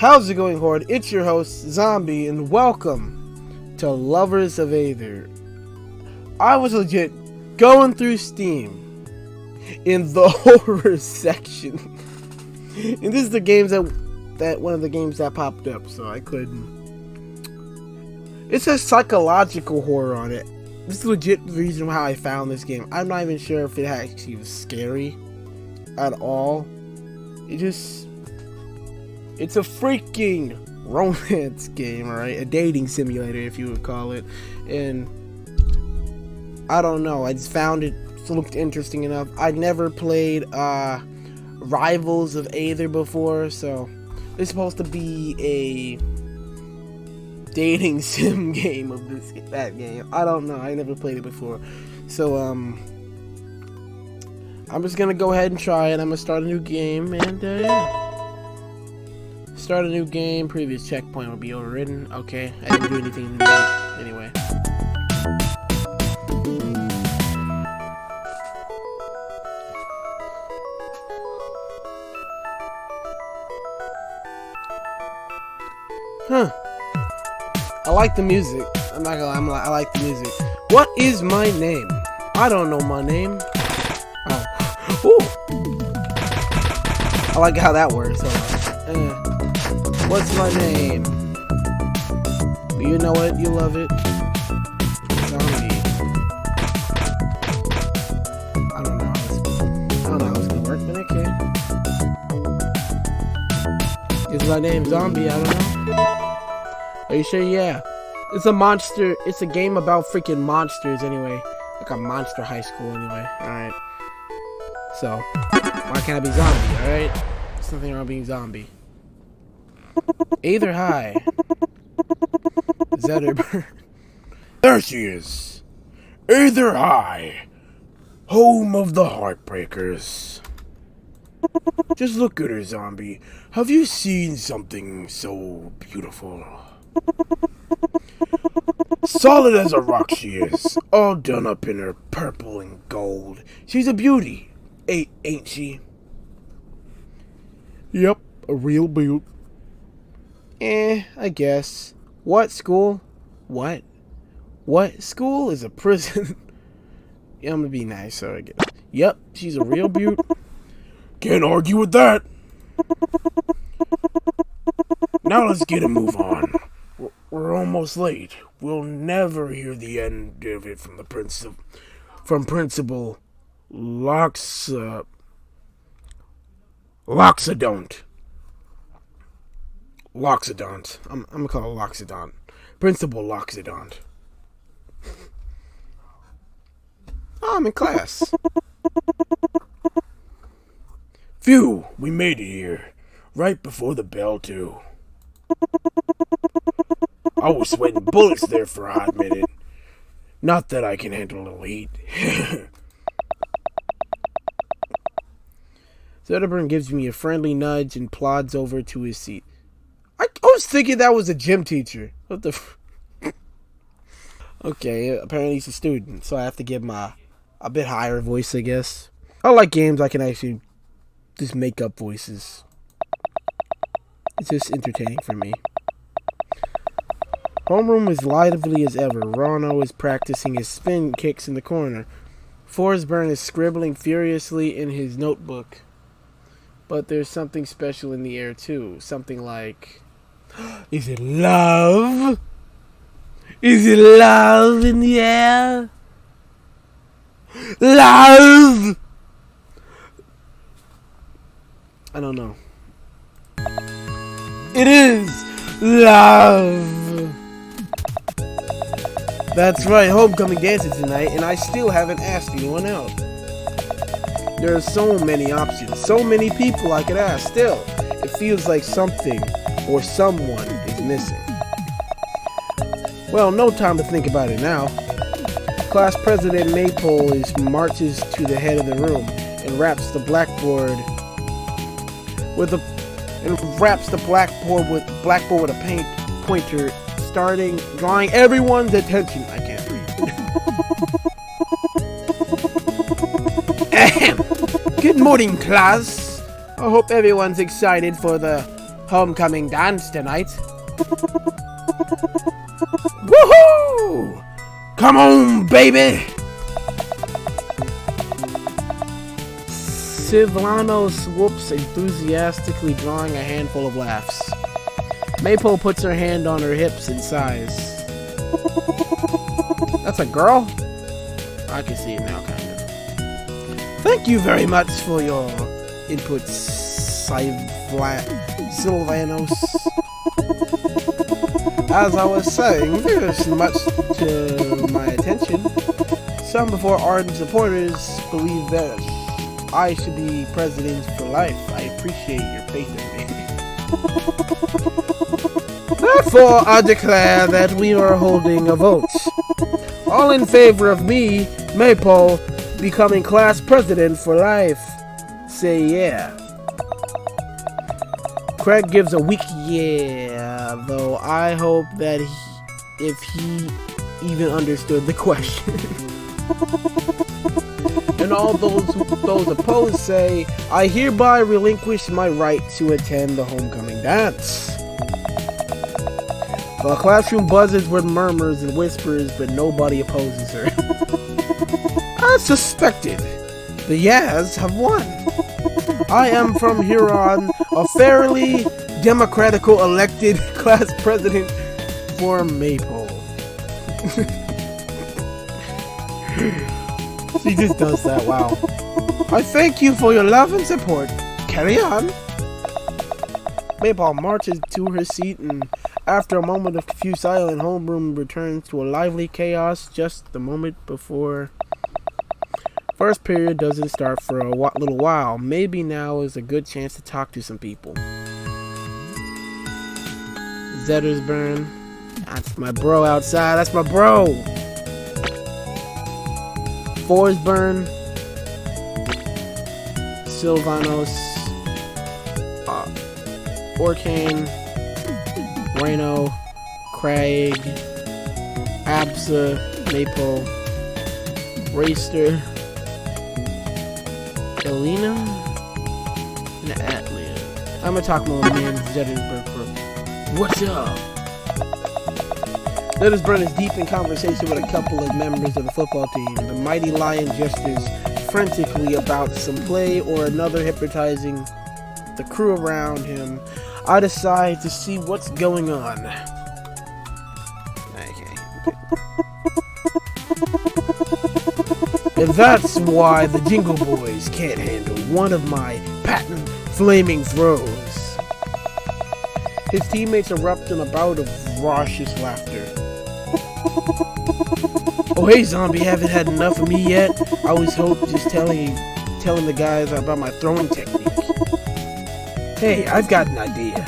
How's it going, Horde? It's your host, Zombie, and welcome to Lovers of Aether. I was legit going through Steam in the horror section. And this is the games that one of the games that popped up, so I couldn't. It's a psychological horror on it. This is legit the reason how I found this game. I'm not even sure if it actually was scary at all. It's a freaking romance game, right? A dating simulator, if you would call it. And I don't know, I just found it looked interesting enough. I'd never played Rivals of Aether before, so it's supposed to be a dating sim game of that game. I don't know, I never played it before. So I'm just gonna go ahead and try it. I'm gonna start a new game, and yeah. Start a new game. Previous checkpoint will be overridden. Okay, I didn't do anything new anyway. Huh. I like the music. I'm not gonna lie, I like the music. What is my name? I don't know my name. Oh. Ooh. I like how that works. What's my name? You know it, you love it. Zombie. I don't know how it's gonna work, but okay. Is my name Zombie? I don't know. Are you sure? Yeah. It's a monster. It's a game about freaking monsters anyway. Like a monster high school anyway. Alright. So, why can't I be Zombie? Alright? There's nothing wrong with being Zombie. Aether High. Zetterburn. There she is. Aether High. Home of the Heartbreakers. Just look at her, Zombie. Have you seen something so beautiful? Solid as a rock she is. All done up in her purple and gold. She's a beauty. Ain't she? Yep, a real beaut. I guess. What school? What? What school is a prison? Yeah, I'm gonna be nice, so I guess. Yep, she's a real beaut. Can't argue with that. Now let's get a move on. We're almost late. We'll never hear the end of it from Principal Loxodont. I'm gonna call it Loxodont. Principal Loxodont. Oh, I'm in class. Phew, we made it here. Right before the bell, too. I was sweating bullets there for a hot minute. Not that I can handle a little heat. Zetterburn gives me a friendly nudge and plods over to his seat. I was thinking that was a gym teacher. What the Okay, apparently he's a student, so I have to give him a bit higher voice, I guess. I like games I can actually just make up voices. It's just entertaining for me. Homeroom is lively as ever. Rono is practicing his spin kicks in the corner. Forsburn is scribbling furiously in his notebook. But there's something special in the air, too. Something like... Is it love? Is it love in the air? Love! I don't know. It is love! That's right, homecoming dances tonight, and I still haven't asked anyone out. There are so many options, so many people I could ask. Still, it feels like something or someone is missing. Well, no time to think about it now. Class President Maypole marches to the head of the room and wraps the blackboard with a paint pointer, drawing everyone's attention. I can't read. Good morning, class. I hope everyone's excited for the homecoming dance tonight. Woohoo! Come on, baby! Silvano swoops, enthusiastically drawing a handful of laughs. Maypole puts her hand on her hips and sighs. That's a girl? I can see it now, kind of. Thank you very much for your input, Silvanos. As I was saying, there's much to my attention. Some before ardent supporters believe that I should be president for life. I appreciate your faith in me. Therefore, I declare that we are holding a vote. All in favor of me, Maypole, becoming class president for life, say yeah. Craig gives a weak yeah, though I hope that if he even understood the question. And all those opposed say, I hereby relinquish my right to attend the homecoming dance. The classroom buzzes with murmurs and whispers, but nobody opposes her. As suspected, the Yaz have won. I am from here on a fairly democratical elected class president for Maypole. She just does that, wow. I thank you for your love and support. Carry on. Maypole marches to her seat, and after a moment of confused silence, homeroom returns to a lively chaos just the moment before. First period doesn't start for a little while. Maybe now is a good chance to talk to some people. Zettersburn. That's my bro outside. That's my bro. Forsburn. Silvanos. Orkane. Reno. Craig. Absa. Maypole. Raster. Elena and Atlia. I'm gonna talk more man Zettersburn. What's up? Zettersburn is deep in conversation with a couple of members of the football team. The mighty lion gestures frantically about some play or another, hypnotizing the crew around him. I decide to see what's going on. Okay. And that's why the Jingle Boys can't handle one of my patent flaming throws. His teammates erupt in a bout of raucous laughter. Oh hey zombie, haven't had enough of me yet? I always hope just telling the guys about my throwing technique. Hey, I've got an idea.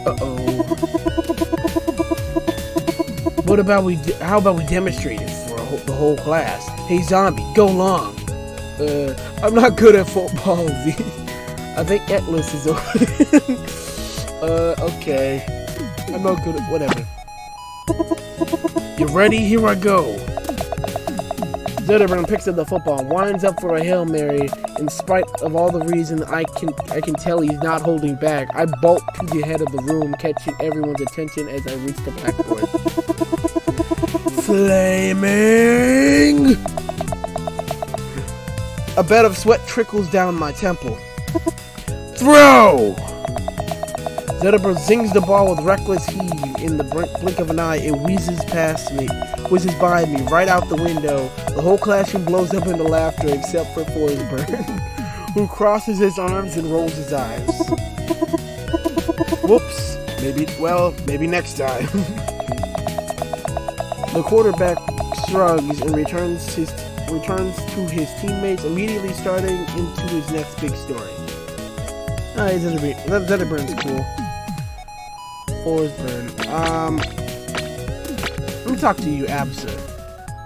Uh-oh. How about we demonstrate it for the whole class? Hey zombie, go long. I'm not good at football, Z. I think Atlas is over. Okay. I'm not good at whatever. You ready? Here I go. Zetterburn picks up the football and winds up for a Hail Mary. In spite of all the reason I can tell he's not holding back, I bolt to the head of the room, catching everyone's attention as I reach the blackboard. Flaming! A bed of sweat trickles down my temple. Throw! Zetterburn zings the ball with reckless heave. In the blink of an eye, it whizzes by me, right out the window. The whole classroom blows up into laughter except for Forsburn, who crosses his arms and rolls his eyes. Whoops. Maybe next time. The quarterback shrugs and returns to his teammates, immediately starting into his next big story. Alright, Zetterburn's cool. Forsburn. Let me talk to you, Absa.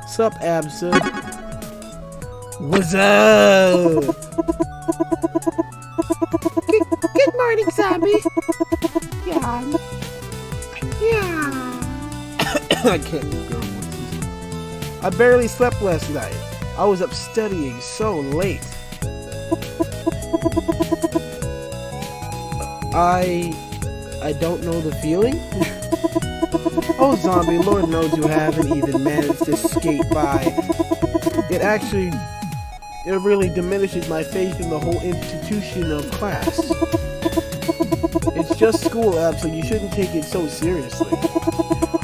Sup, Absa? What's up? Good morning, zombie. Yeah. I can't do girl voices. I barely slept last night. I was up studying so late. I don't know the feeling. Oh, zombie, Lord knows you haven't even managed to skate by. It really diminishes my faith in the whole institution of class. It's just school, Ab, so you shouldn't take it so seriously.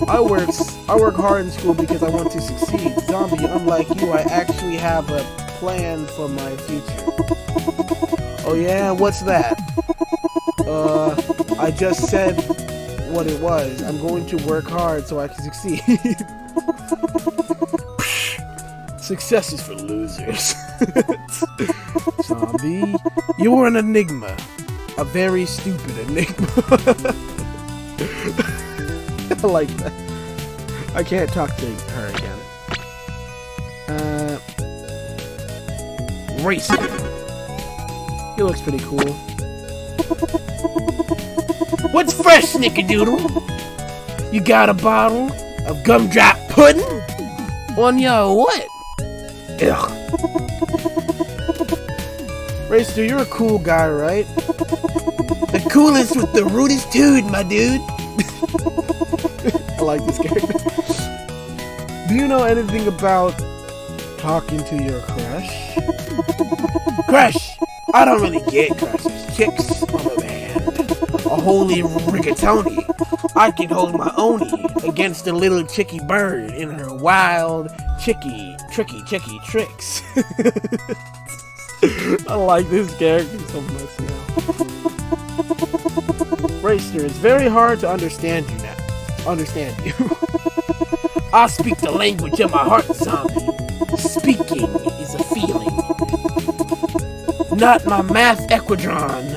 I work hard in school because I want to succeed. Zombie, unlike you, I actually have a plan for my future. Oh yeah, what's that? I just said what it was. I'm going to work hard so I can succeed. Success is for losers. Zombie, you were an enigma. A very stupid enigma. I like that. I can't talk to her again. Racer. He looks pretty cool. What's fresh, Snickerdoodle? You got a bottle of gumdrop pudding? On your what? Ugh. Racer, you're a cool guy, right? The coolest with the rudest dude, my dude. I like this character. Do you know anything about talking to your crush? Crush? I don't really get crushes. Chicks, on the other hand, a holy rigatoni. I can hold my oni against a little chicky bird in her wild, tricky tricks. I like this character so much now. Racer, it's very hard to understand you now. I speak the language of my heart, zombie. Speaking is a feeling, not my math equadron.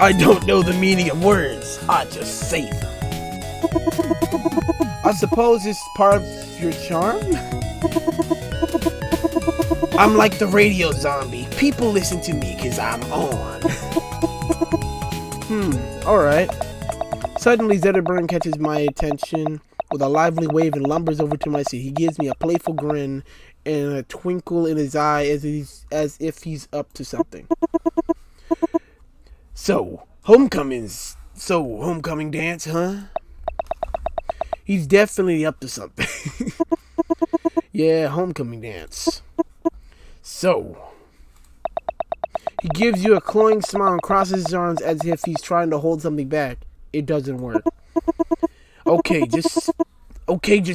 I don't know the meaning of words, I just say them. I suppose it's part of your charm? I'm like the radio zombie. People listen to me because I'm on. Alright. Suddenly, Zetterburn catches my attention with a lively wave and lumbers over to my seat. He gives me a playful grin and a twinkle in his eye as if he's up to something. So, homecoming dance, huh? He's definitely up to something. Yeah, homecoming dance. So, he gives you a cloying smile and crosses his arms as if he's trying to hold something back. It doesn't work. Okay, just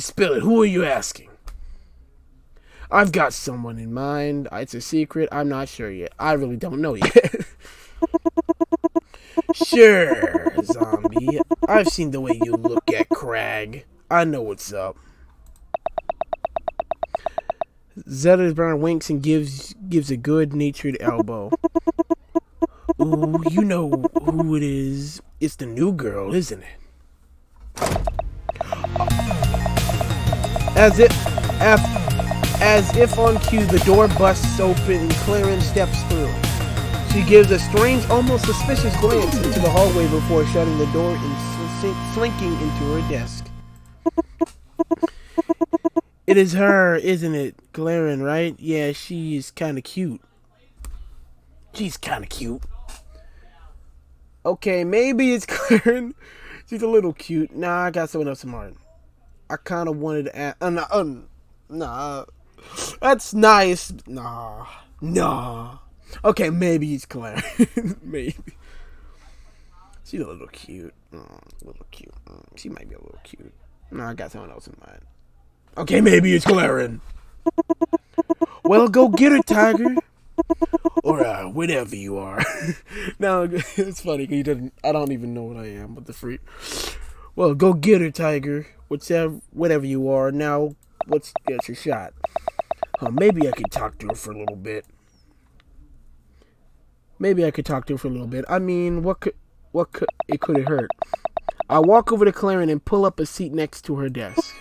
spill it. Who are you asking? I've got someone in mind. It's a secret. I'm not sure yet. I really don't know yet. Sure, zombie. I've seen the way you look at Crag. I know what's up. Zetterburn winks and gives a good-natured elbow. Ooh, you know who it is. It's the new girl, isn't it? As if on cue, the door busts open and Clarence steps through. She gives a strange, almost suspicious glance into the hallway before shutting the door and slinking into her desk. It is her, isn't it? Glaren, right? Yeah, she is kind of cute. She's kind of cute. Okay, maybe it's Glaren. She's a little cute. Nah, I got someone else in mind. I kind of wanted to ask. Nah. That's nice. Nah. Okay, maybe it's Glaren. Maybe. She's a little cute. She might be a little cute. Nah, I got someone else in mind. Okay, maybe it's Glaren. Well, go get her, Tiger. Or whatever you are. No, it's funny because I don't even know what I am, but the freak. Well, go get her, Tiger. Whatever you are. Now, let's get your shot. Maybe I could talk to her for a little bit. I mean, what could it hurt? I walk over to Claren and pull up a seat next to her desk.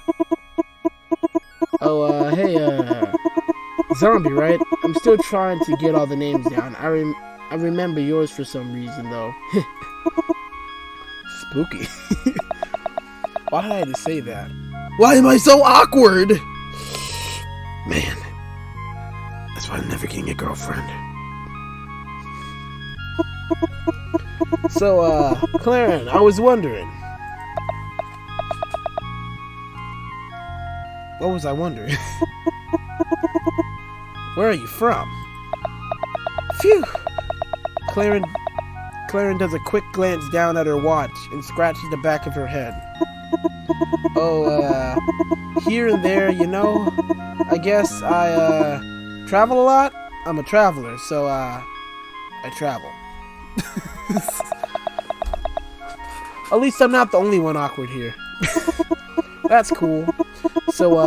Oh, hey, zombie, right? I'm still trying to get all the names down. I remember yours for some reason, though. Spooky. Why did I have to say that? Why am I so awkward? Man, that's why I'm never getting a girlfriend. So, Clarence, I was wondering. What was I wondering? Where are you from? Phew! Clarence does a quick glance down at her watch and scratches the back of her head. Oh, here and there, you know. I guess I, travel a lot? I'm a traveler, so, I travel. At least I'm not the only one awkward here. That's cool. So,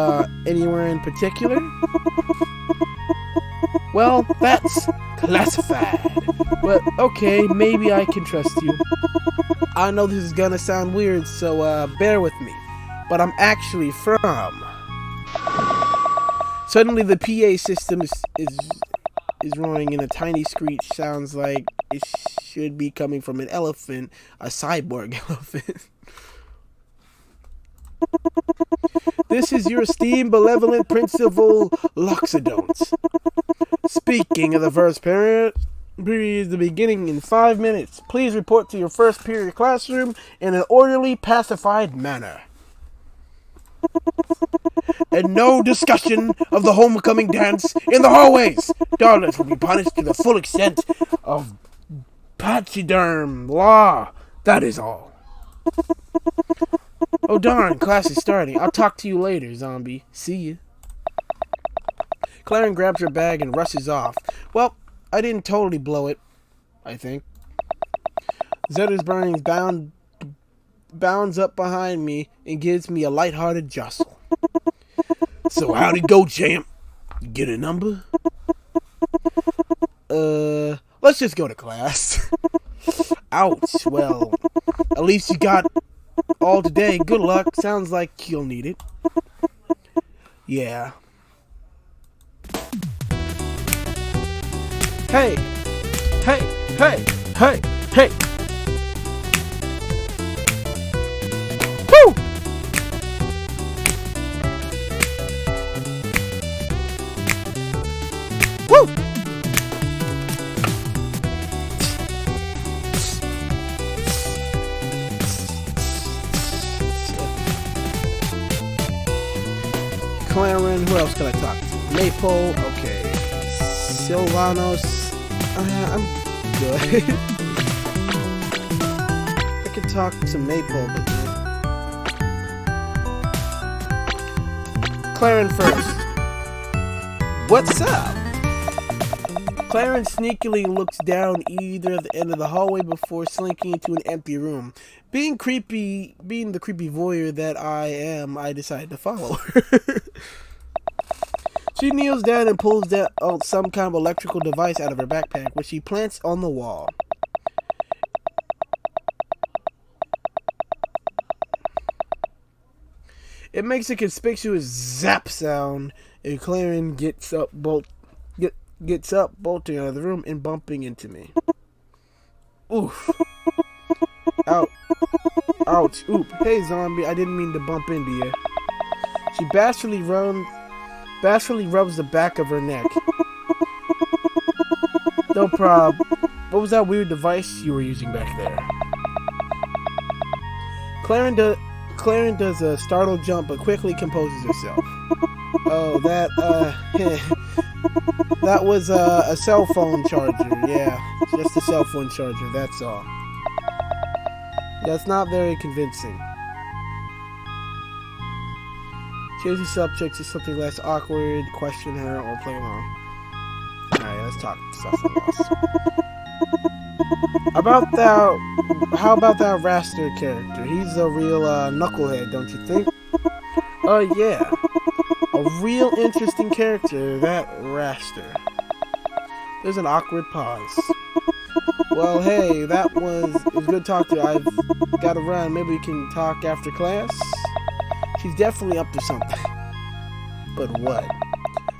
anywhere in particular? Well, that's classified. But, okay, maybe I can trust you. I know this is gonna sound weird, so, bear with me. But I'm actually from... Suddenly the PA system is roaring in a tiny screech. Sounds like it should be coming from an elephant, a cyborg elephant. This is your esteemed, benevolent principal, Loxodonts. Speaking of the first period is the beginning in 5 minutes. Please report to your first period classroom in an orderly, pacified manner. And no discussion of the homecoming dance in the hallways. Darlings will be punished to the full extent of pachyderm law. That is all. Oh darn, class is starting. I'll talk to you later, zombie. See ya. Clarence grabs her bag and rushes off. Well, I didn't totally blow it, I think. Zettersburning bounds up behind me and gives me a lighthearted jostle. So how'd it go, champ? You get a number? Let's just go to class. Ouch, well, at least you got all today. Good luck. Sounds like you'll need it. Yeah. Hey! Hey! Hey! Hey! Hey! Woo! Woo! Clarence, who else can I talk to? Maple, okay. Silvanos, I'm good. I could talk to Maple, but Clarence first. What's up? Clarence sneakily looks down either at the end of the hallway before slinking into an empty room. Being the creepy voyeur that I am, I decided to follow her. She kneels down and pulls out some kind of electrical device out of her backpack, which she plants on the wall. It makes a conspicuous zap sound, and Clarence gets up, bolting out of the room and bumping into me. Oof. Ouch. Ouch. Oop. Hey, zombie, I didn't mean to bump into you. She bashfully rubs the back of her neck. No prob. What was that weird device you were using back there? Clarence does a startled jump but quickly composes herself. Oh, that was a cell phone charger. Yeah, just a cell phone charger, that's all. That's not very convincing. Choose subjects is something less awkward, question her, or play along. Alright, let's talk something else. How about that Raster character? He's a real knucklehead, don't you think? Oh yeah. A real interesting character, that Raster. There's an awkward pause. Well, hey, it was good to talk to you. I've got to run. Maybe we can talk after class? She's definitely up to something. But what?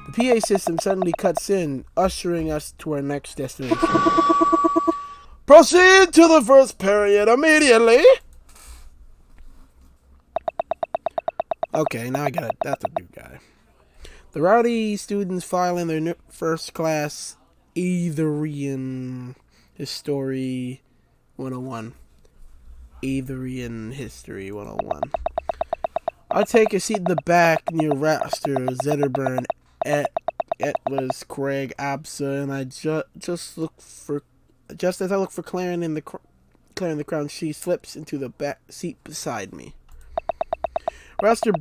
The PA system suddenly cuts in, ushering us to our next destination. Proceed to the first period immediately! Okay, now I got it. That's a new guy. The rowdy students file in their first class AETHERian history 101. AETHER History 101. I take a seat in the back near Rapster, Zetterburn, Etwas, Craig, Absa, and I just as I look for Claire in the Crown, she slips into the back seat beside me. Rapster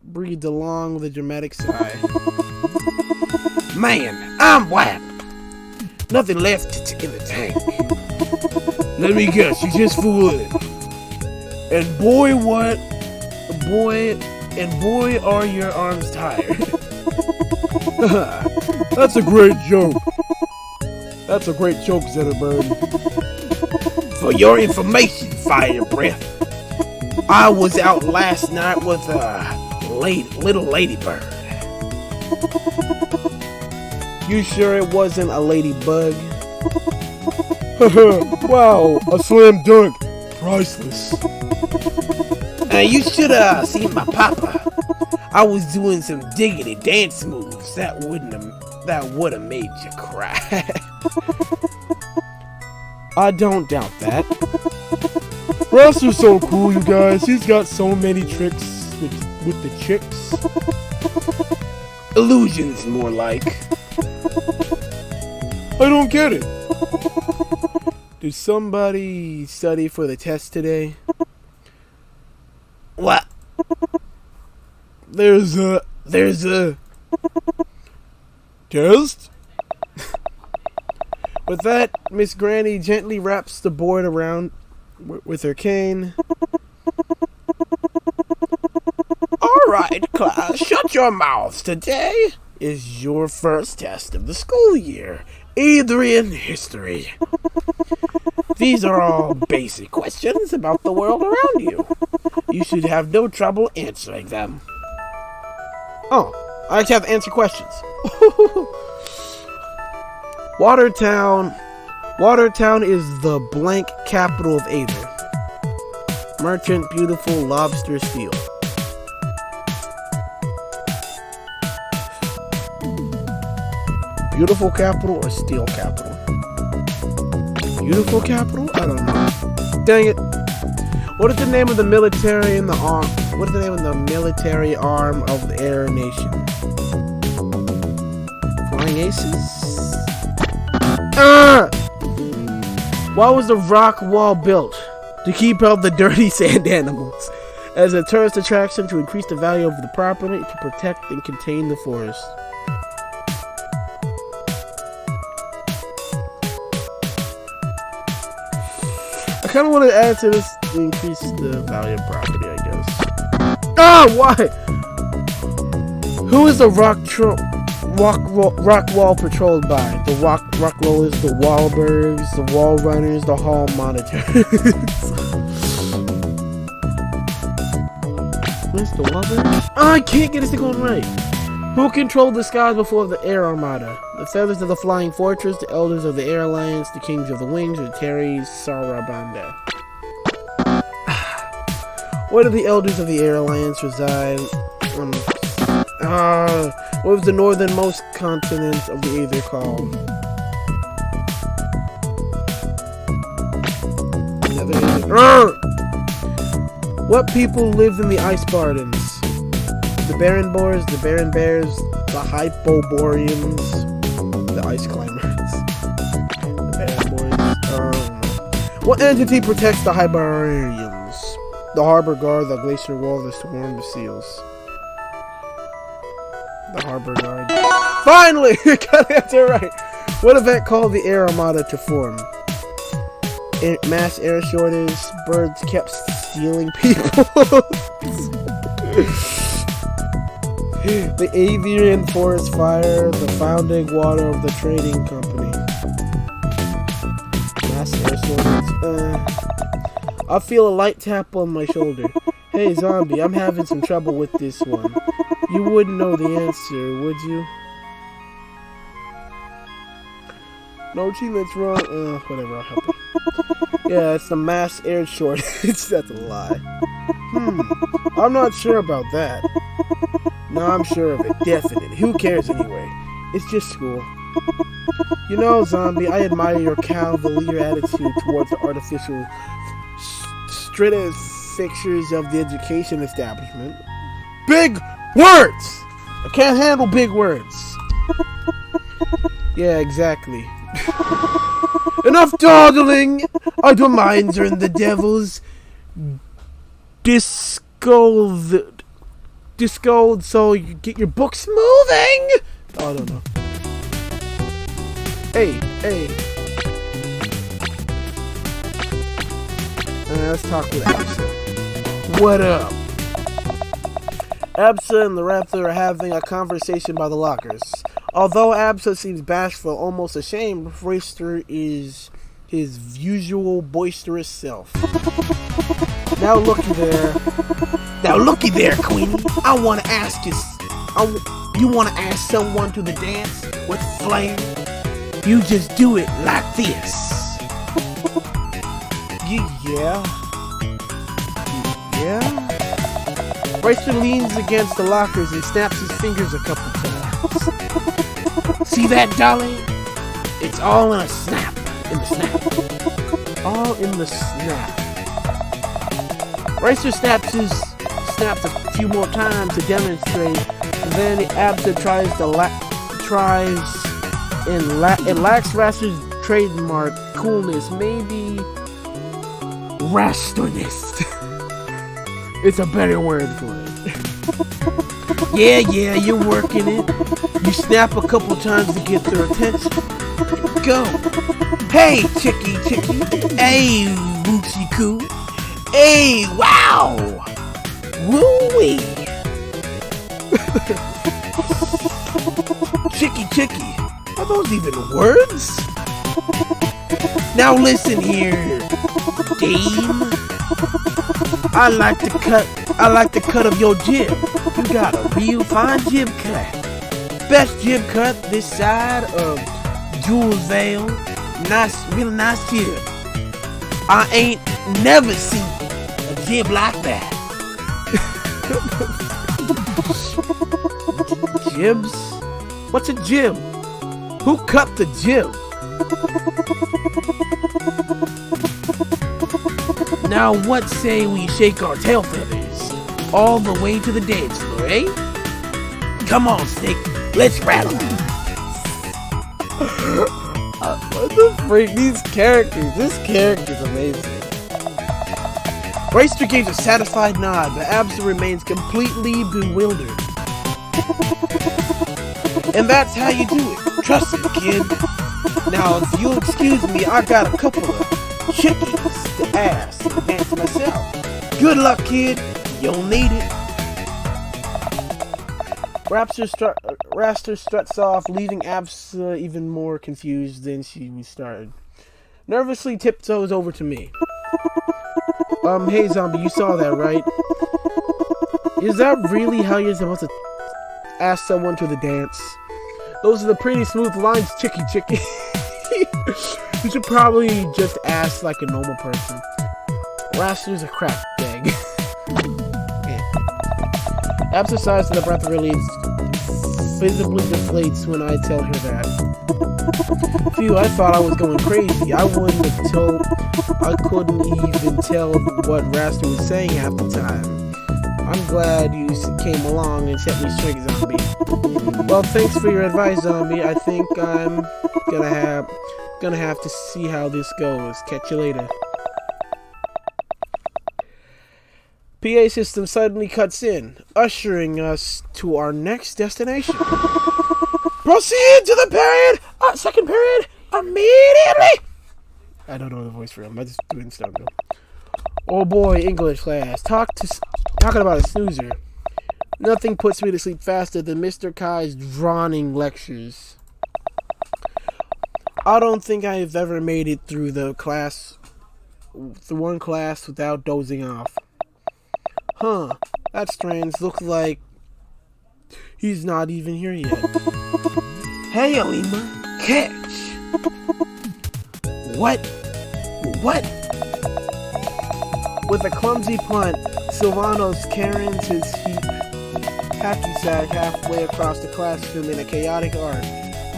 breathes along with a dramatic sigh. Man, I'm whacked. Nothing left in the tank. Let me guess, you just fooling. And boy, are your arms tired. That's a great joke. That's a great joke, Zetterberg. For your information, Fire Breath, I was out last night with a little ladybird. You sure it wasn't a ladybug? Wow, a slam dunk. Priceless. You should have seen my papa. I was doing some diggity dance moves that would have made you cry. I don't doubt that. Russ is so cool, you guys. He's got so many tricks with the chicks. Illusions, more like. I don't get it. Did somebody study for the test today? What? There's a test? With that, Miss Granny gently wraps the board around with her cane. Alright, class, shut your mouths. Today is your first test of the school year. AETHER History. These are all basic questions about the world around you. You should have no trouble answering them. Oh, I actually have to answer questions. Watertown is the blank capital of AETHER. Merchant, beautiful, lobster, steel. Beautiful capital or steel capital? Beautiful capital? I don't know. Dang it. What is the name of the military in the arm? What is the name of the military arm of the Air Nation? Flying Aces? Why was the rock wall built? To keep out the dirty sand animals. As a tourist attraction to increase the value of the property, to protect and contain the forest. I kind of want to add to this to increase the value of property, I guess. Why? Who is the rock wall patrolled by? The rock rollers, the Wahlbergs, the wall runners, the hall monitors. Where's the lovers? I can't get this thing going right. Who controlled the skies before the air armada? The feathers of the flying fortress, the elders of the air alliance, the kings of the wings, or THERES Sarabanda. Where do the elders of the air alliance reside? What was the northernmost continent of the AETHER called? What people lived in the ice gardens? The Baron Boars, the Baron Bears, the Hypoboreans, the Ice Climbers. The Baron Boars. What entity protects the Hypoboreans? The Harbor Guard, the Glacier Wall, the Swarm of Seals. The Harbor Guard. Finally! You got the answer right. What event called the Air Armada to form? Mass air shortage. Birds kept stealing people. The Avian Forest Fire. The founding water of the trading company. Mass air shortage. I feel a light tap on my shoulder. Hey, zombie, I'm having some trouble with this one. You wouldn't know the answer, would you? No achievements wrong. Whatever, I'll help you. Yeah, it's the mass air shortage. That's a lie. I'm not sure about that. No, I'm sure of it. Definite. Who cares anyway? It's just school. You know, Zombie, I admire your cavalier attitude towards the artificial stratus fixtures of the education establishment. Big words! I can't handle big words. Yeah, exactly. Enough dawdling! Idle minds are in the devil's discold, so you get your books moving! Oh, I don't know. Hey. Let's talk with Absa. What up? Absa and the Raptor are having a conversation by the lockers. Although Absa seems bashful, almost ashamed, Royster is his usual boisterous self. Now looky there, Queenie. I want to ask you. You want to ask someone to the dance with flair? You just do it like this. Yeah. Royster leans against the lockers and snaps his fingers a couple times. See that, Dolly? It's all in a snap. All in the snap. Royster snaps a few more times to demonstrate. Then Absa tries and lacks Raster's trademark coolness, maybe Rasterness. It's a better word for it. Yeah, you're working it. You snap a couple times to get their attention. Go. Hey, chickie. Hey, Woochie Coo. Hey, wow. Woo-wee. Chickie. Are those even words? Now listen here, dame. I like the cut of your jib. You got a real fine jib cut. Best jib cut this side of Jewel Vale. Real nice jib. I ain't never seen a jib like that. Jibs? What's a jib? Who cut the jib? Now what say we shake our tail feathers all the way to the dance floor, eh? Come on, Snake, let's rattle. What the freak? This character's amazing. Royster gives a satisfied nod, but Absa remains completely bewildered. And that's how you do it. Trust me, kid. Now, if you'll excuse me, I got a couple of chickies to ask and dance myself. Good luck, kid. You'll need it. Raster struts off, leaving Absa even more confused than she started. Nervously tiptoes over to me. Hey, Zombie, you saw that, right? Is that really how you're supposed to ask someone to the dance? Those are the pretty smooth lines, chickie. You should probably just ask like a normal person. Raster's a crap bag. Absa sighs to the breath release visibly deflates when I tell her that. Phew, I thought I was going crazy. I couldn't even tell what Raster was saying half the time. I'm glad you came along and set me straight, Zombie. Well, thanks for your advice, Zombie. I think I'm gonna have to see how this goes. Catch you later. PA system suddenly cuts in, ushering us to our next destination. Proceed to the second period, immediately! I don't know the voice for him. I just do it in stone. Oh boy, English class. Talking about a snoozer. Nothing puts me to sleep faster than Mr. Kai's drowning lectures. I don't think I have ever made it through one class without dozing off. Huh, that's strange. Looks like he's not even here yet. Hey, Alima, catch! What? With a clumsy punt, Silvanos carries his hacky sack halfway across the classroom in a chaotic arc.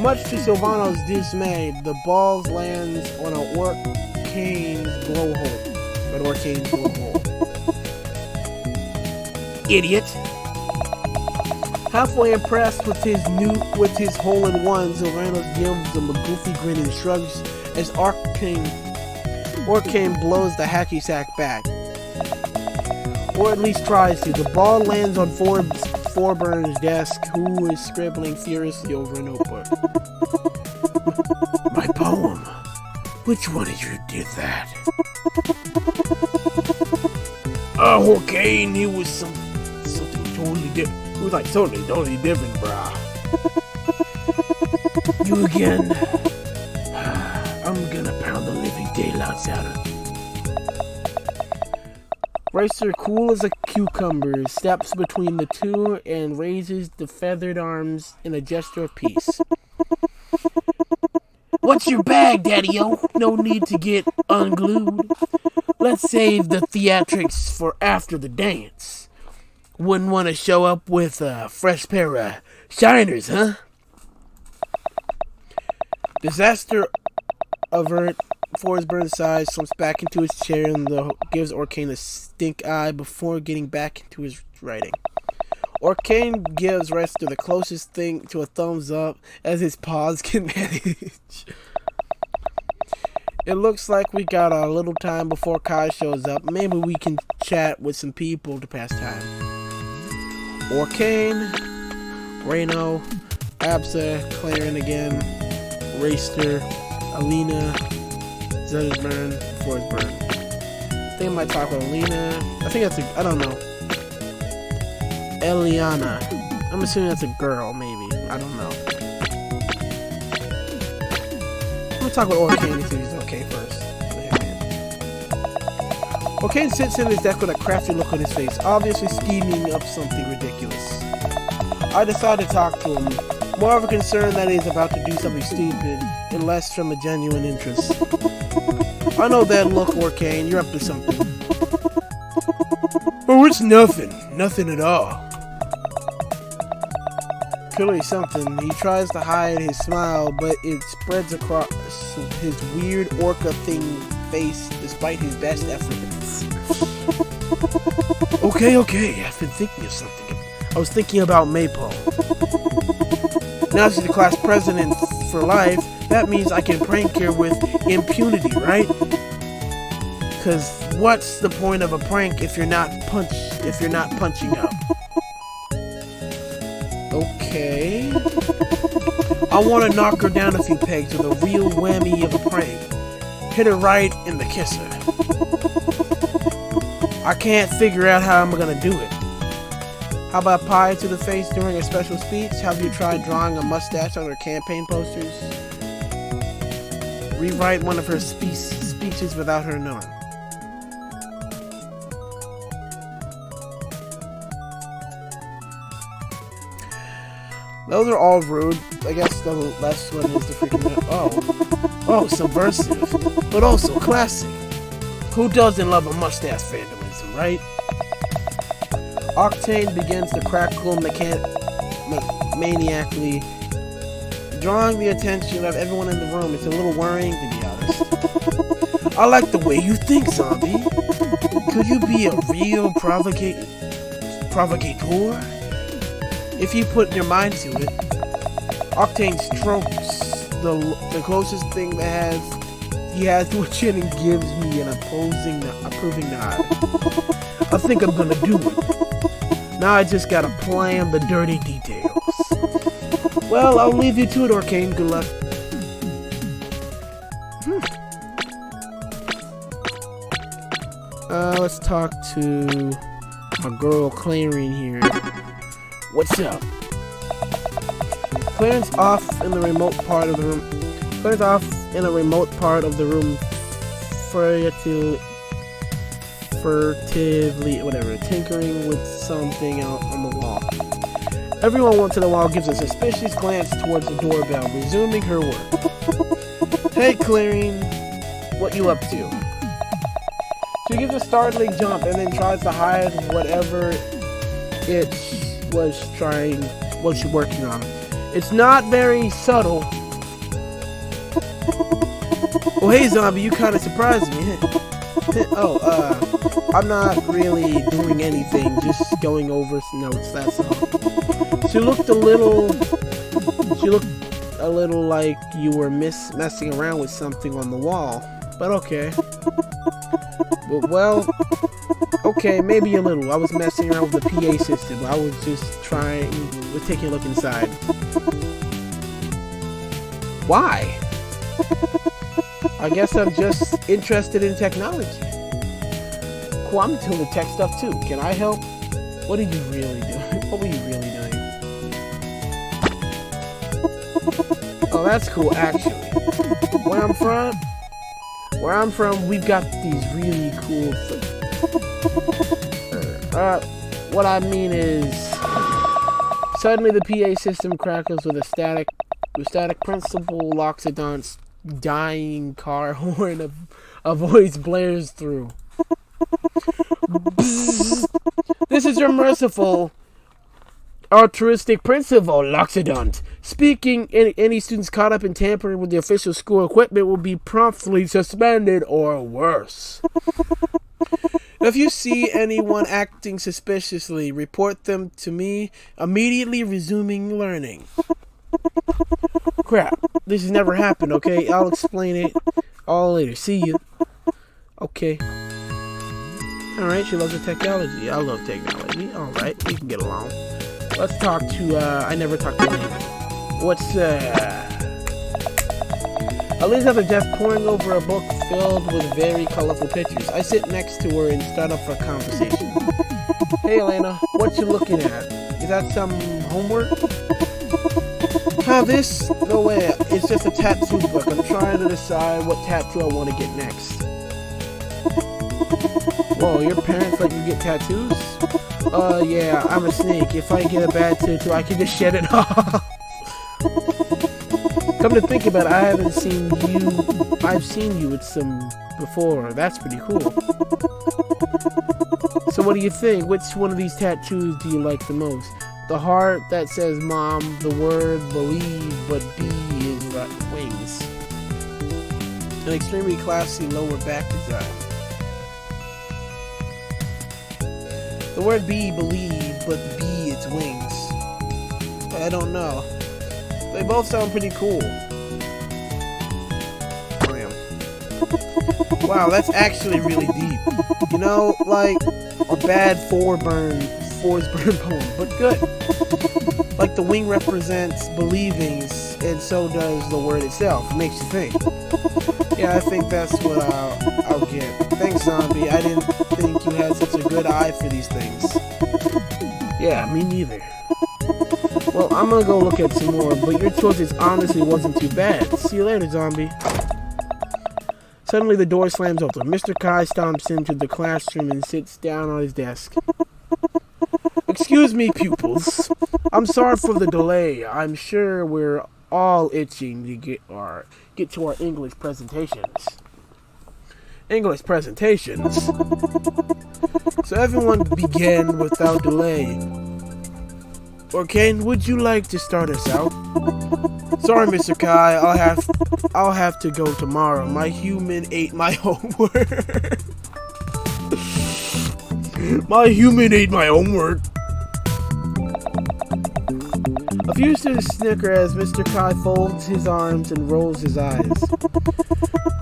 Much to Silvano's dismay, the ball lands on an Orcane's blowhole. An Orcane's blowhole. Idiot. Halfway impressed with his hole-in-one, Silvano gives him a goofy grin and shrugs as Orcane blows the hacky sack back. Or at least tries to. The ball lands on Forburn's desk, who is scribbling furiously over a notebook. My poem. Which one of you did that? Orcane, he was something totally different. It was like totally different, brah. You again? I'm gonna pound the living daylights out of you. Racer, cool as a cucumber, steps between the two and raises the feathered arms in a gesture of peace. What's your bag, Daddy-o? No need to get unglued. Let's save the theatrics for after the dance. Wouldn't want to show up with a fresh pair of shiners, huh? Disaster avert. Forsburn sighs, slumps back into his chair, and gives Orcane a stink eye before getting back into his writing. Orcane gives Rester the closest thing to a thumbs up as his paws can manage. It looks like we got a little time before Kai shows up. Maybe we can chat with some people to pass time. Orcane, Reno, Absa, Claren again, Raster, Alina, Zedburn, Forsburn. I think I might talk with Alina. I think that's I don't know. Eliana. I'm assuming that's a girl, maybe. I don't know. I'm gonna talk with Orcane and see if he's okay first. Orcane sits in his desk with a crafty look on his face, obviously scheming up something ridiculous. I decide to talk to him, more of a concern that he's about to do something stupid, and less from a genuine interest. I know that look, Orcane. You're up to something. Oh, it's nothing. Nothing at all. Clearly something. He tries to hide his smile, but it spreads across his weird orca thing face despite his best efforts. Okay. I've been thinking of something. I was thinking about Maypole. Now she's the class president for life. That means I can prank her with impunity, right? Because what's the point of a prank if you're not punching up? Okay. I want to knock her down a few pegs with a real whammy of a prank. Hit her right in the kisser. I can't figure out how I'm gonna do it. How about pie to the face during a special speech? Have you tried drawing a mustache on her campaign posters? Rewrite one of her speeches without her knowing. Those are all rude. I guess the last one is the freaking... Oh, subversive, but also classic. Who doesn't love a mustache vandalism, right? Octane begins to crackle maniacally, drawing the attention of everyone in the room. It's a little worrying, to be honest. I like the way you think, zombie. Could you be a real provocateur? If you put your mind to it. Octane strokes the closest thing that he has to a chin and gives me an approving nod. I think I'm gonna do it. Now I just gotta plan the dirty details. Well, I'll leave you to it, Orcane. Good luck. Let's talk to my girl Claren here. What's up? Claren's off in the remote part of the room. Furtively, whatever, tinkering with something out on the wall. Everyone once in a while gives a suspicious glance towards the doorbell, resuming her work. Hey, Claren, what you up to? She gives a startling jump and then tries to hide whatever it was she's working on. It's not very subtle. Well, hey, zombie, you kind of surprised me. I'm not really doing anything, just going over some notes, that's all. She looked a little like you were messing around with something on the wall, but okay. Well, okay, maybe a little. I was messing around with the PA system. I was just taking a look inside. Why? I guess I'm just interested in technology. Cool, I'm into the tech stuff too. Can I help? What are you really doing? What were you really doing? Oh, that's cool, actually. Where I'm from, we've got these really cool things. What I mean is, suddenly the PA system crackles with a static principal Loxodon's dying car horn. A voice blares through. This is your merciful, altruistic principal, Loxodont. Speaking, any students caught up in tampering with the official school equipment will be promptly suspended or worse. If you see anyone acting suspiciously, report them to me, immediately resuming learning. Crap, this has never happened, okay? I'll explain it all later. See you. Okay. Alright, she loves the technology. I love technology. Alright, we can get along. Let's talk to, I never talked to anyone. What's, Ali's at the desk poring over a book filled with very colorful pictures. I sit next to her and start up a conversation. Hey, Elena, what you looking at? Is that some homework? This? No way. It's just a tattoo book. I'm trying to decide what tattoo I want to get next. Whoa, your parents let you get tattoos? Yeah, I'm a snake. If I get a bad tattoo, I can just shed it off. Come to think about it, I've seen you with some before. That's pretty cool. So what do you think? Which one of these tattoos do you like the most? The heart that says mom, the word believe, but B is wings. An extremely classy lower back design. The word B, believe, but the B is wings. I don't know. They both sound pretty cool. Wow, that's actually really deep. You know, like a bad Forsburn poem, but good. Like the wing represents believings, and so does the word itself. It makes you think. Yeah, I think that's what I'll get. Thanks, Zombie. I didn't think you had such a good eye for these things. Yeah, me neither. Well, I'm gonna go look at some more, but your choices honestly wasn't too bad. See you later, Zombie. Suddenly the door slams open. Mr. Kai stomps into the classroom and sits down on his desk. Excuse me, pupils. I'm sorry for the delay. I'm sure we're all itching to get to our English presentations. English presentations? So everyone begin without delay. Or Kane, would you like to start us out? Sorry, Mr. Kai, I'll have to go tomorrow. My human ate my homework. My human ate my homework. A few students snicker as Mr. Kai folds his arms and rolls his eyes.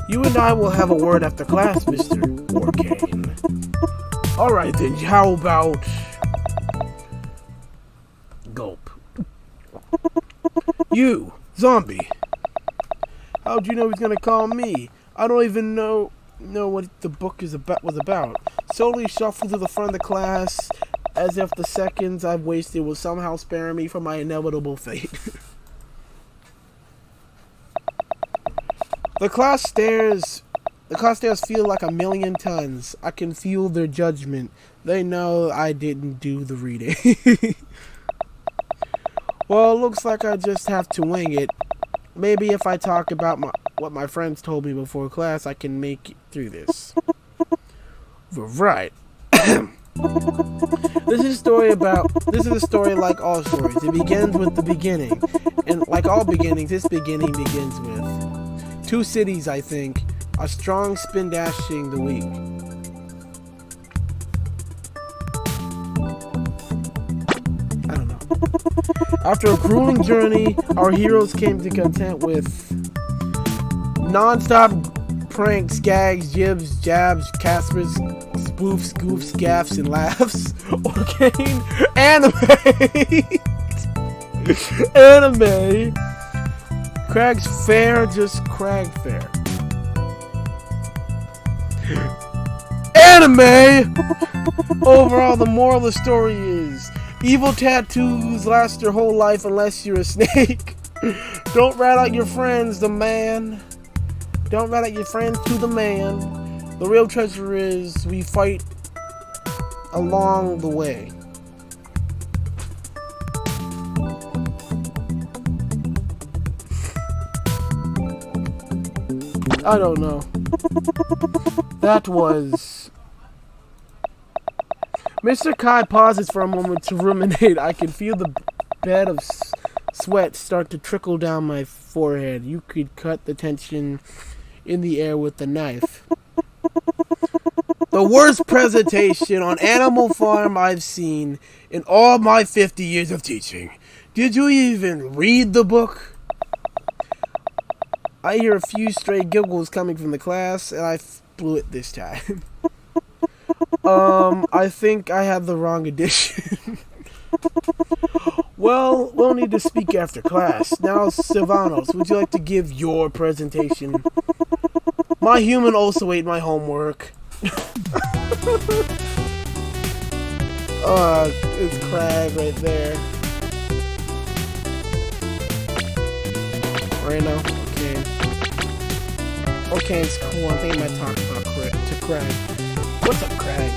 You and I will have a word after class, Mr. Orkane. Alright then, how about... Gulp. You, Zombie. How'd you know he was gonna call me? I don't even know what the book was about. Slowly shuffled to the front of the class as if the seconds I've wasted will somehow spare me from my inevitable fate. The class stairs feel like 1,000,000 tons. I can feel their judgment. They know I didn't do the reading. Well, it looks like I just have to wing it. Maybe if I talk about what my friends told me before class, I can make it through this. Right. This is a story like all stories. It begins with the beginning. And like all beginnings, this beginning begins with 2 cities, I think, are strong spin dashing the weak. I don't know. After a grueling journey, our heroes came to content with non-stop pranks, gags, jibs, jabs, caspers, spoofs, goofs, gaffs, and laughs. Arcane anime. Crag's fair, just Crag fair. Anime. Overall, the moral of the story is evil tattoos last your whole life unless you're a snake. Don't rat out your friends, the man. Don't rat out your friends to the man. The real treasure is we fight along the way. I don't know. That was... Mr. Kai pauses for a moment to ruminate. I can feel the bed of sweat start to trickle down my forehead. You could cut the tension in the air with a knife. The worst presentation on Animal Farm I've seen in all my 50 years of teaching. Did you even read the book? I hear a few stray giggles coming from the class, and I blew it this time. I think I have the wrong edition. Well, we'll need to speak after class. Now, Silvanos, would you like to give your presentation? My human also ate my homework. It's Crag right there. Reno, okay. Okay, it's cool. I think I might talk about Crag. What's up, Crag?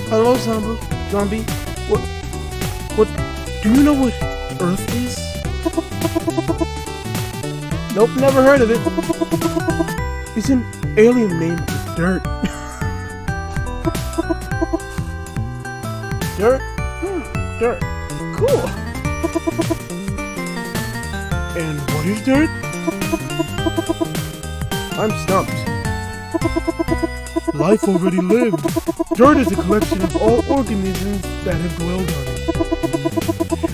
Hello, Zombie. What? Do you know what Earth is? Nope, never heard of it. It's an alien named Dirt. Dirt? Dirt. Cool. And what is dirt? I'm stumped. Life already lived. Dirt is a collection of all organisms that have dwelled on it.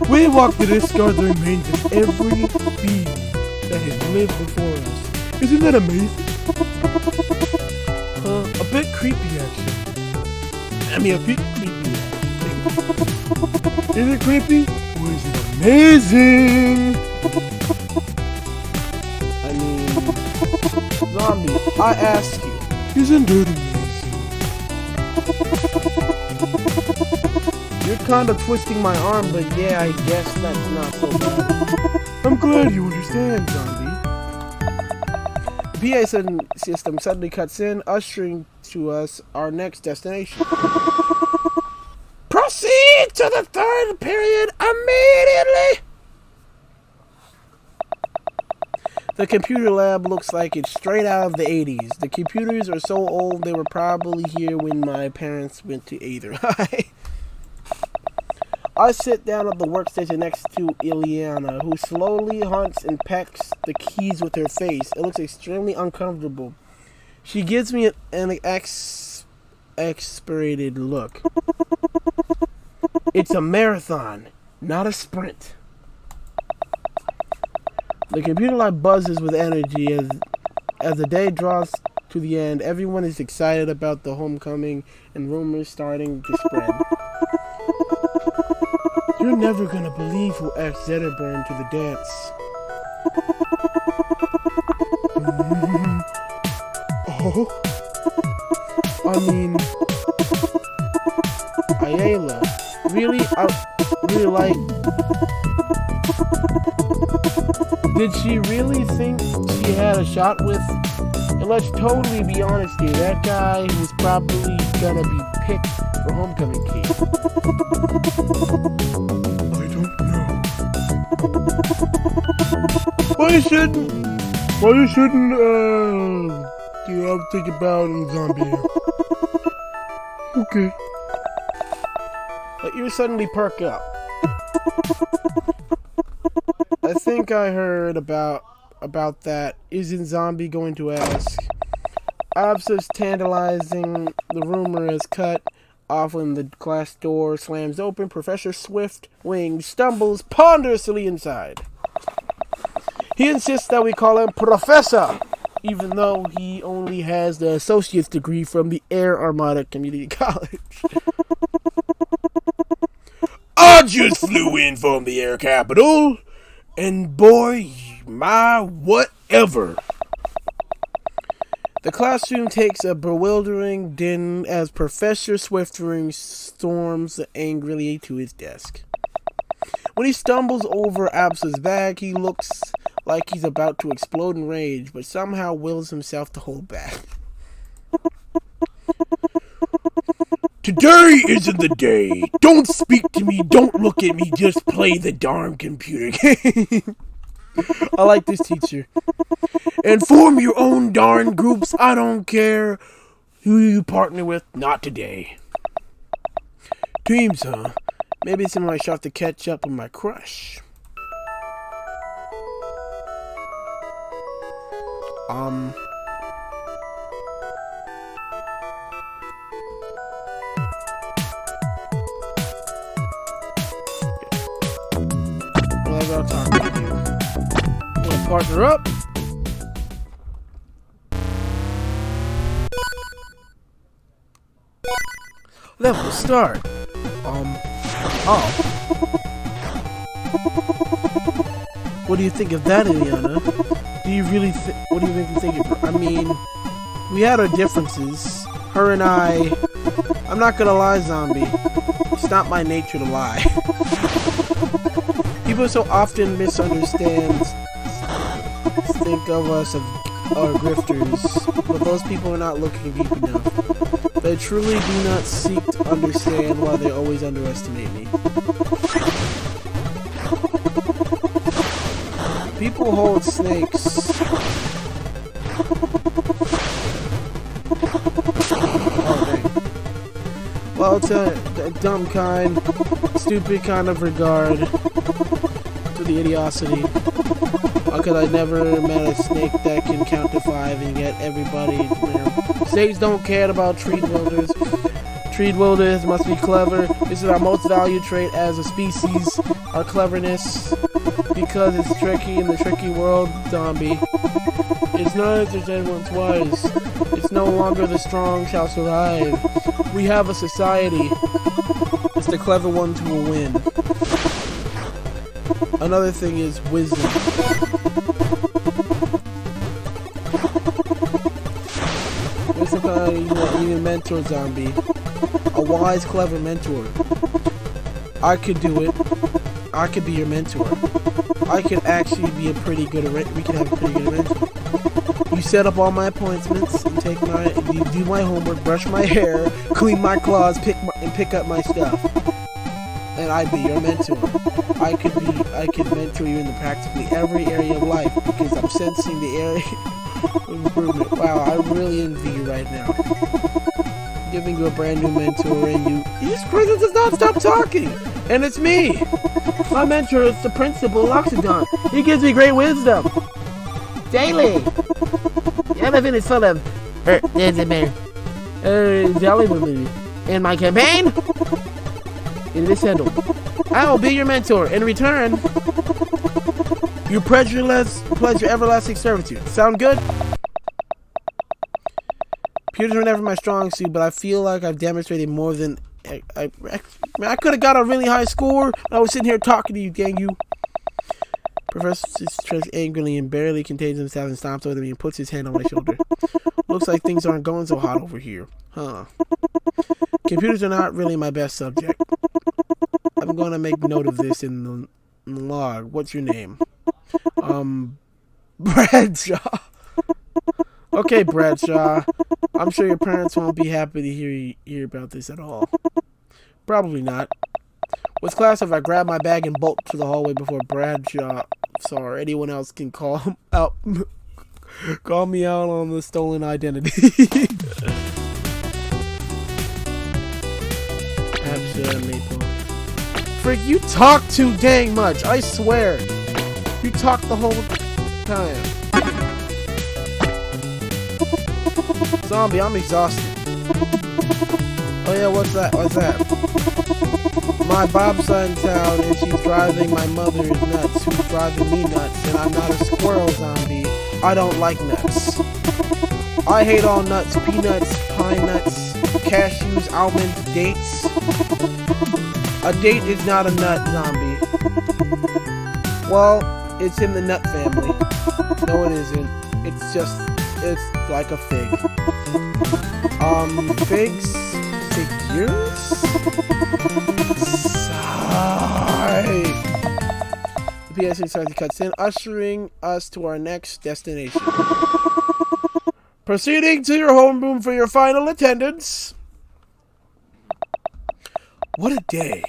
We walk to discard the remains of every being that has lived before us. Isn't that amazing? A bit creepy, actually. I mean, a bit creepy. Is it creepy? Or is it amazing? I mean, Zombie, I ask you, isn't dirt amazing? You're kind of twisting my arm, but yeah, I guess that's not so bad. I'm glad you understand, Zombie. The PA system suddenly cuts in, ushering to us our next destination. Proceed to the 3rd period immediately! The computer lab looks like it's straight out of the 80s. The computers are so old they were probably here when my parents went to AETHER High. I sit down at the workstation next to Ileana, who slowly hunts and pecks the keys with her face. It looks extremely uncomfortable. She gives me an exasperated look. It's a marathon, not a sprint. The computer lab buzzes with energy as the day draws to the end. Everyone is excited about the homecoming and rumors starting to spread. You're never gonna believe who asked Zetterburn to the dance. Oh? I mean... Ayala. Really? I really like... Did she really think she had a shot with... And let's totally be honest here, that guy was probably gonna be picked for homecoming cake. I don't know. Why shouldn't think about Zombie? Okay. But you suddenly perk up. I think I heard about that. Isn't Zombie going to ask? Absa's tantalizing. The rumor is cut off when the class door slams open. Professor Swiftwing stumbles ponderously inside. He insists that we call him Professor, even though he only has the associate's degree from the Air Armada Community College. I just flew in from the air capital, and boy, my whatever. The classroom takes a bewildering din as Professor Swiftwing storms angrily to his desk. When he stumbles over Absa's bag, he looks like he's about to explode in rage, but somehow wills himself to hold back. Today isn't the day. Don't speak to me, don't look at me, just play the darn computer game. I like this teacher. And form your own darn groups. I don't care who you partner with. Not today. Dreams, huh? Maybe it's in my shot to catch up with my crush. Whatever, I'll talk to you. Wanna partner up? Level start. Oh. What do you think of that, Ileana? Do you really what do you think of her? I mean, we had our differences. Her and I'm not gonna lie, Zombie. It's not my nature to lie. People so often misunderstand, think of us as our grifters, but those people are not looking deep enough. They truly do not seek to understand why they always underestimate me. People hold snakes. Oh, dang. Well, to a dumb kind, stupid kind of regard to the idiocity. Because I never met a snake that can count to 5 and get everybody, Snakes don't care about tree builders. Tree builders must be clever. This is our most valued trait as a species, our cleverness. Because it's tricky in the tricky world, Zombie. It's not as if everyone's wise. It's no longer the strong shall survive. We have a society. It's the clever ones who will win. Another thing is wisdom. Wisdom kind even mentor, Zombie. A wise, clever mentor. I could do it. I could be your mentor. I could actually be a pretty good. We could have a pretty good mentor. You set up all my appointments, and you do my homework, brush my hair, clean my clothes, pick up my stuff, and I'd be your mentor. I could mentor you in practically every area of life because I'm sensing the area of improvement. Wow, I really envy you right now. Giving you a brand new mentor, and this person does not stop talking, and it's me. My mentor is the Principal Loxodon. He gives me great wisdom. Daily. Everything is full of jelly. In my campaign, it is settled. I will be your mentor. In return, you pledge your everlasting servitude. Sound good? Computers were never my strong suit, but I feel like I've demonstrated more than I could have got a really high score. I was sitting here talking to you, dang you. Professor stretches angrily and barely contains himself and stomps over me and puts his hand on my shoulder. Looks like things aren't going so hot over here. Huh. Computers are not really my best subject. I'm going to make note of this in the log. What's your name? Bradshaw. Okay, Bradshaw. I'm sure your parents won't be happy to hear about this at all. Probably not. With class, if I grab my bag and bolt to the hallway before Bradshaw or anyone else can call me out on the stolen identity. Maple. Frick, you talk too dang much, I swear. You talk the whole time. Zombie, I'm exhausted. Oh yeah, what's that? What's that? My bobsled in town and she's driving my mother nuts, who's driving me nuts, and I'm not a squirrel zombie. I don't like nuts. I hate all nuts, peanuts, pine nuts, cashews, almonds, dates. A date is not a nut, zombie. Well, it's in the nut family. No, it isn't. It's like a fig. Figs? Figures? Sigh. The PSA slightly cuts in, ushering us to our next destination. Proceeding to your homeroom for your final attendance. What a day.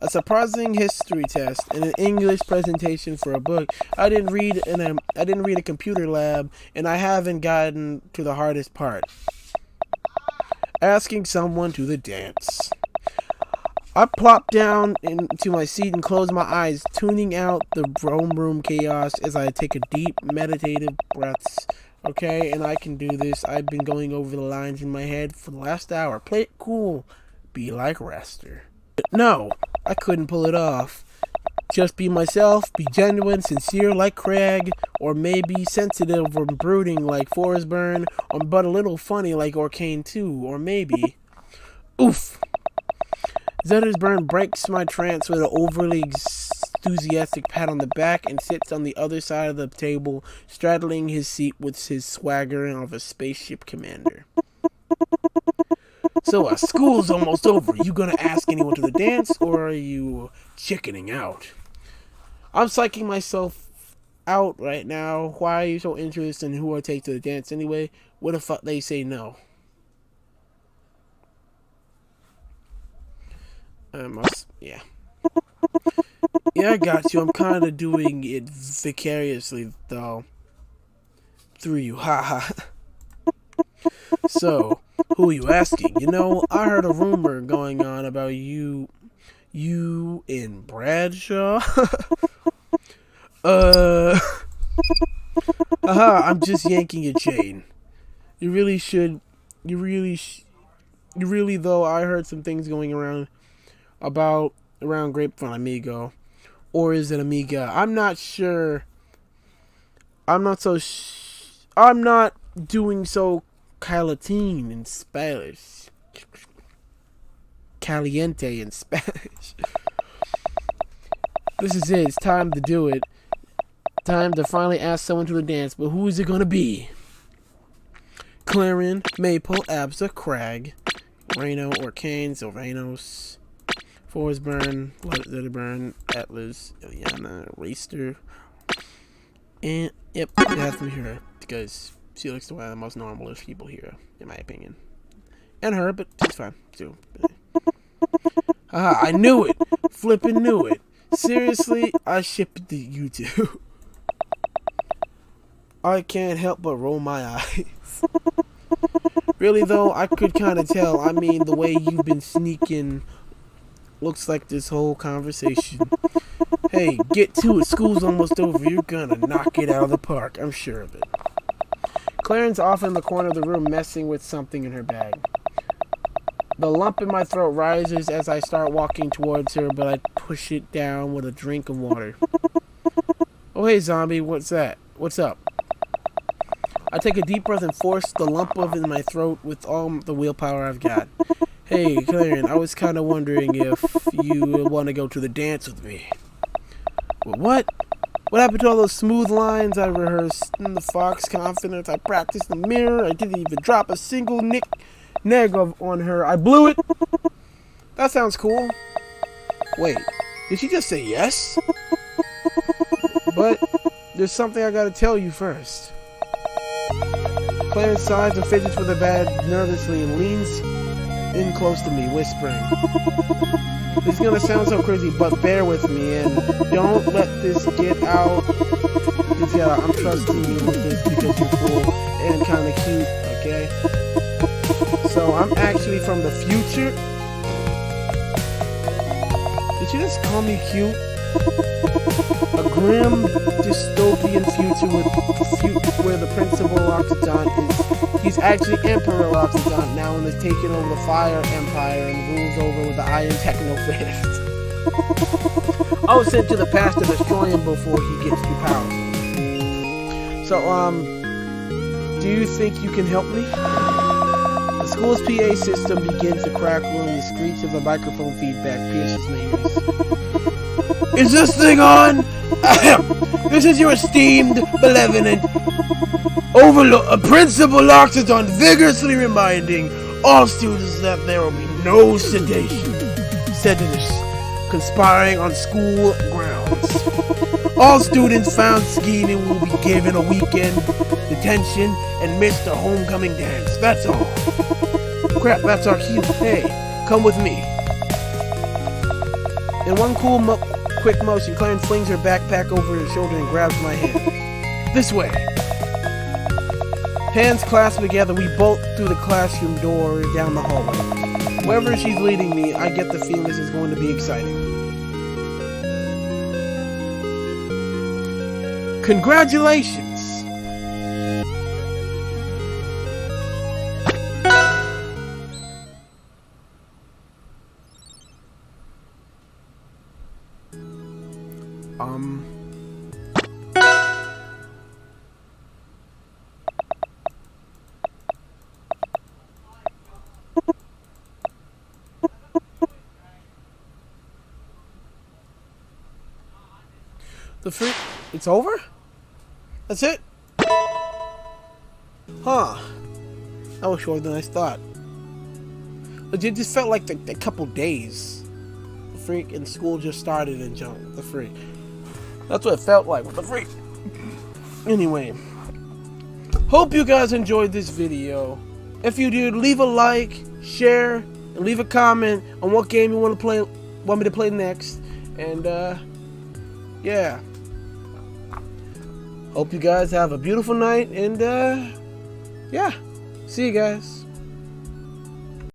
A surprising history test and an English presentation for a book. I didn't read a computer lab, and I haven't gotten to the hardest part. Asking someone to the dance. I plop down into my seat and close my eyes, tuning out the homeroom chaos as I take a deep meditative breaths. Okay, and I can do this. I've been going over the lines in my head for the last hour. Play it cool. Be like Rester. No, I couldn't pull it off. Just be myself, be genuine, sincere like Craig, or maybe sensitive or brooding like Forsburn, or but a little funny like Orkane too, or maybe... Oof! Zettersburn breaks my trance with an overly enthusiastic pat on the back and sits on the other side of the table, straddling his seat with his swagger of a spaceship commander. So, school's almost over. You gonna ask anyone to the dance, or are you chickening out? I'm psyching myself out right now. Why are you so interested in who I take to the dance anyway? What if they say no? Yeah. Yeah, I got you. I'm kind of doing it vicariously, though. Through you. Haha. So, who are you asking? You know, I heard a rumor going on about you and Bradshaw. I'm just yanking a chain. You really, though, I heard some things going around Grapevine Amigo. Or is it Amiga? I'm not sure. I'm not doing so caliente in Spanish. Caliente in Spanish. This is it. It's time to do it. Time to finally ask someone to the dance. But who is it going to be? Clarin, Maple, Absa, Crag, Reno, Orkane, Sylvanos, Forsburn, Zetterburn, Atlas, Ileana, Raster. And, yep, it has to be her. Because she looks one of the most normalish people here, in my opinion. And her, but she's fine, too. I knew it! Flippin' knew it! Seriously, I shipped to you two. I can't help but roll my eyes. Really, though, I could kind of tell. I mean, the way you've been sneaking looks like this whole conversation. Hey, get to it. School's almost over. You're gonna knock it out of the park. I'm sure of it. Claren's off in the corner of the room messing with something in her bag. The lump in my throat rises as I start walking towards her, but I push it down with a drink of water. Oh, hey, zombie. What's that? What's up? I take a deep breath and force the lump in my throat with all the willpower I've got. Hey, Claren, I was kind of wondering if you want to go to the dance with me. What? What happened to all those smooth lines I rehearsed in the Fox Confidence? I practiced the mirror. I didn't even drop a single neg on her. I blew it. That sounds cool. Wait, did she just say yes? But there's something I gotta tell you first. Clarence sighs and fidgets with her bag nervously and leans in close to me, whispering. This is gonna sound so crazy, but bear with me and don't let this get out. Because yeah, I'm trusting you with this because you're cool and kind of cute, okay? So I'm actually from the future. you just call me cute? A grim dystopian future where the principal Loxodon he's actually Emperor Loxodon now and has taken over the Fire Empire and rules over with the Iron Techno Fist. I was sent to the past to destroy him before he gets too powerful. So, do you think you can help me? The school's PA system begins to crackle and the screech of the microphone feedback pierces my ears. Is this thing on? This is your esteemed, benevolent Principal Loxodon vigorously reminding all students that there will be no sedation, seditious conspiring on school grounds. All students found scheming will be given a weekend detention and miss the homecoming dance. That's all. Crap, that's our cue. Hey, come with me. In one cool quick motion, Clarence flings her backpack over her shoulder and grabs my hand. This way. Hands clasped together, we bolt through the classroom door and down the hallway. Wherever she's leading me, I get the feeling this is going to be exciting. Congratulations! It's over? That's it? Huh. That was shorter than I thought. It just felt like a couple days. The freak, and school just started and jumped. The freak. That's what it felt like with the freak. Anyway. Hope you guys enjoyed this video. If you did, leave a like, share, and leave a comment on what game you want me to play next. And yeah. Hope you guys have a beautiful night, and yeah, see you guys.